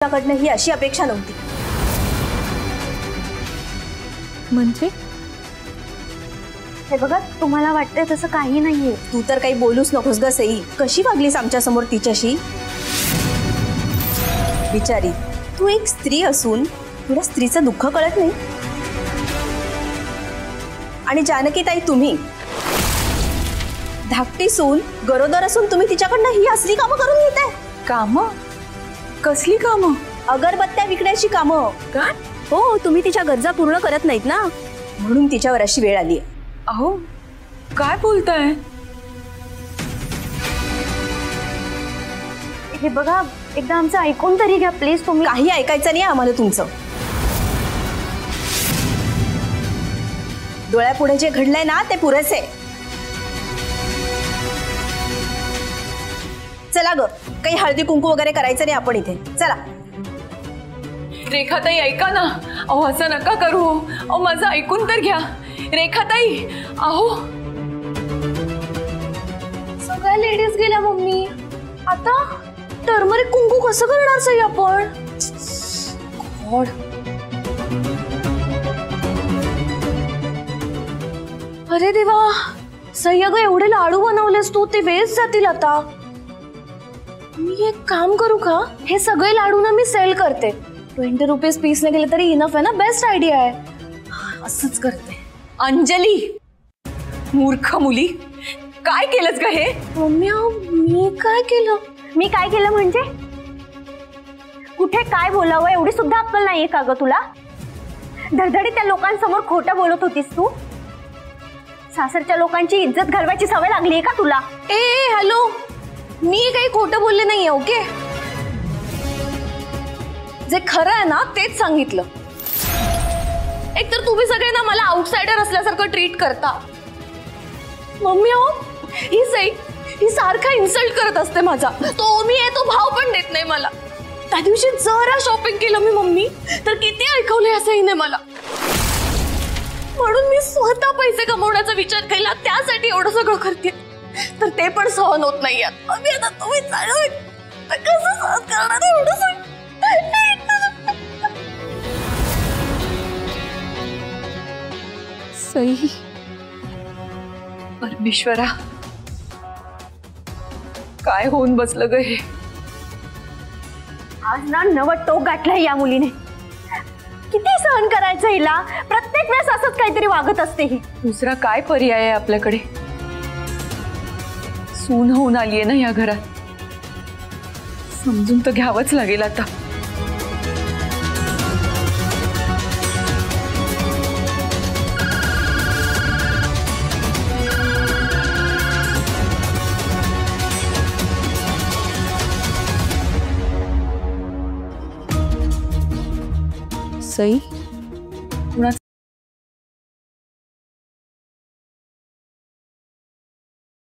तुझ्याकडनं ही अशी अपेक्षा नव्हती। म्हणजे हे बघा, तुम्हाला वाटतंय तसं काही नाहीये। तू तर काही बोलूच नकोस ग सई। कशी वागलीस आमच्या समोर तिच्याशी? बिचारी, तू एक स्त्री असून तुला स्त्रीचं दुःख कळत नाही। आणि जानकी ताई, तुम्ही धाकटी सून, गरोदर असून तुम्ही तिच्याकडनं ही असली कामं करून घेताय। कामं? कसली कामं? अगरबत्त्या विकण्याची कामं। काय? हो, तुम्ही तिच्या गरजा पूर्ण करत नाहीत ना, म्हणून तिच्यावर अशी वेळ आली। अहो, काय बोलताय? हे बघा, एकदा आमचं ऐकून तरी घ्या प्लीज। तुम्ही काही ऐकायचं नाही आम्हाला तुमचं। डोळ्यापुढे जे घडलंय ना ते पुरेसे। चला ग, काही हळदी कुंकू वगैरे करायचं नाही आपण इथे। चला। रेखाताई, ऐका ना। अहो, असं नका करू। अहो, माझं ऐकून तर घ्या। रेखाताई, अहो, सगळ्या लेडीज गेल्या मम्मी। आता टर्मरिक कुंकू कसं करणार सई आपण? गॉड, अरे देवा, सई अगं एवढे लाडू बनवलेस तू, ते वेस्ट जातील आता। मी एक काम करू का, हे सगळे लाडू ना मी सेल करते। 20 रुपीज पीस ने गेले तरी इनफ आहे ना। बेस्ट आयडिया आहे, असंच करते। अंजली, मूर्ख मुली, काय केलंस ग हे? मम्मी, मी काय केलं? मी काय केलं म्हणजे? कुठे काय बोलावं एवढी सुद्धा अक्कल नाहीये का ग तुला? धडधडी त्या लोकांसमोर खोटं बोलत होतीस तू। सासरच्या लोकांची इज्जत घालवायची सवय लागली आहे का तुला? ए हॅलो, मी काही खोटं बोलले नाहीये, ओके? जे खरं आहे ना तेच सांगितलं। एकतर तुम्ही सगळे ना मला आउटसाइडर असल्यासारखं ट्रीट करता। मम्मी, ही सई, ही सारखा इन्सल्ट करत असते माझा। तो मी आहे तो भाव पण देत नाही मला। त्या दिवशी जरा शॉपिंग केलं मी मम्मी, तर किती ऐकवले या सईने मला। म्हणून मी स्वतः पैसे कमवण्याचा विचार केला, त्यासाठी एवढं सगळं करते, तर ते पण सहन होत नाही। आता तुम्ही कसं सहन करणार एवढं? सई, परमेश्वरा, काय होऊन बसलं ग हे? आज ना नवं टोक गाठलंय या मुलीने। किती सहन करायचं हिला? प्रत्येक वेळेस असंच काहीतरी वागत असते ही। दुसरा काय पर्याय आहे आपल्याकडे? सून होऊन आलीये ना या घरात, समजून तर घ्यावंच लागेल आता। सई,